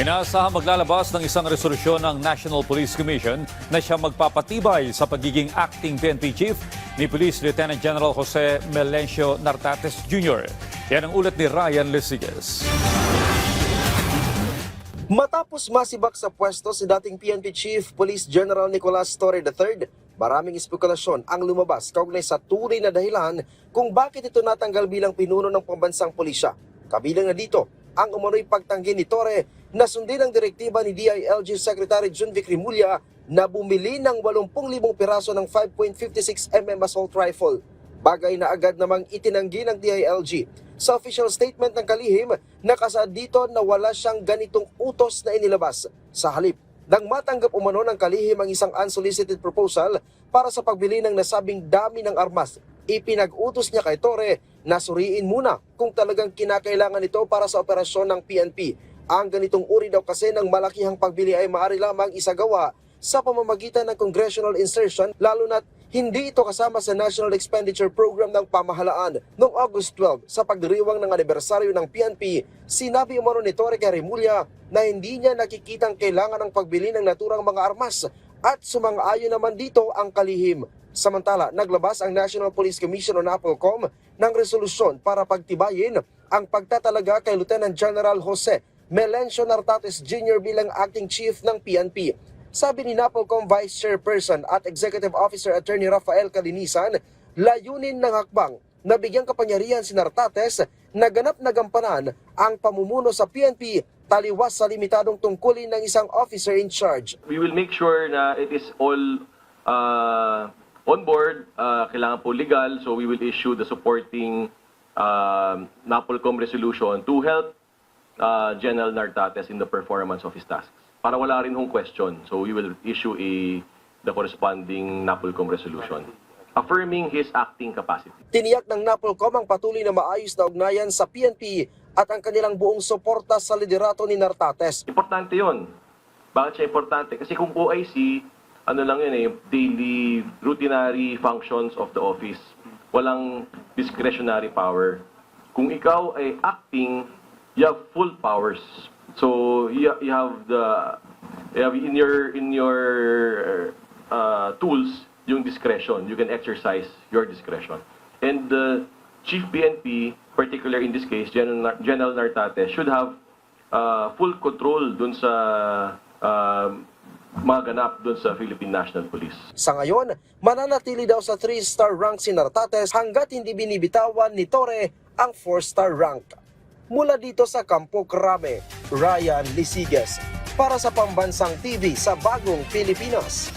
Inaasahang maglalabas ng isang resolusyon ng National Police Commission na siya magpapatibay sa pagiging acting PNP Chief ni Police Lieutenant General Jose Melencio Nartates Jr. Yan ang ulat ni Ryan Lesiges. Matapos masibak sa pwesto si dating PNP Chief Police General Nicolas Torre III, maraming espekulasyon ang lumabas kaugnay sa tunay na dahilan kung bakit ito natanggal bilang pinuno ng pambansang pulisya. Kabilang na dito ang umano'y pagtanggi ni Torre na sundin ang direktiba ni DILG Secretary Junvic Rimulya na bumili ng 80,000 piraso ng 5.56mm assault rifle. Bagay na agad namang itinanggi ng DILG. Sa official statement ng kalihim, nakasaad dito na wala siyang ganitong utos na inilabas. Sa halip, nang matanggap umano ng kalihim ang isang unsolicited proposal para sa pagbili ng nasabing dami ng armas, ipinag-utos niya kay Torre na suriin muna kung talagang kinakailangan ito para sa operasyon ng PNP. Ang ganitong uri daw kasi ng malakihang pagbili ay maaari lamang isagawa sa pamamagitan ng congressional insertion, lalo na't hindi ito kasama sa National Expenditure Program ng pamahalaan. Noong August 12, sa pagdiriwang ng anibersaryo ng PNP, sinabi umano ni Torre kay Rimulya na hindi niya nakikitang kailangan ng pagbili ng naturang mga armas at sumang-ayon naman dito ang kalihim. Samantala, naglabas ang National Police Commission o NAPOLCOM ng resolusyon para pagtibayin ang pagtatalaga kay Lieutenant General Jose Melencio Nartates Jr. bilang acting chief ng PNP. Sabi ni NAPOLCOM Vice Chairperson at Executive Officer Attorney Rafael Calinisan, layunin ng hakbang na bigyang kapangyarihan si Nartates na ganap na gampanan ang pamumuno sa PNP taliwas sa limitadong tungkulin ng isang officer in charge. We will make sure na it is all on board, kailangan po legal, so we will issue the supporting NAPOLCOM resolution to help General Nartates in the performance of his tasks. Para wala rin hong question, so we will issue the corresponding NAPOLCOM resolution affirming his acting capacity. Tiniyak ng NAPOLCOM ang patuloy na maayos na ugnayan sa PNP at ang kanilang buong suporta sa liderato ni Nartates. Importante yun. Bakit siya importante? Kasi kung OIC, ano lang yun daily routinary functions of the office. Walang discretionary power. Kung ikaw ay acting, you have full powers. So you have in your tools yung discretion. You can exercise your discretion. And the Chief PNP, particular in this case, General Nartates, should have full control dun sa maganap dun sa Philippine National Police. Sa ngayon, mananatili daw sa 3-star rank si Nartates hanggat hindi binibitawan ni Torre ang 4-star rank. Mula dito sa Campo Crame, Ryan Lesiges para sa Pambansang TV sa Bagong Pilipinas.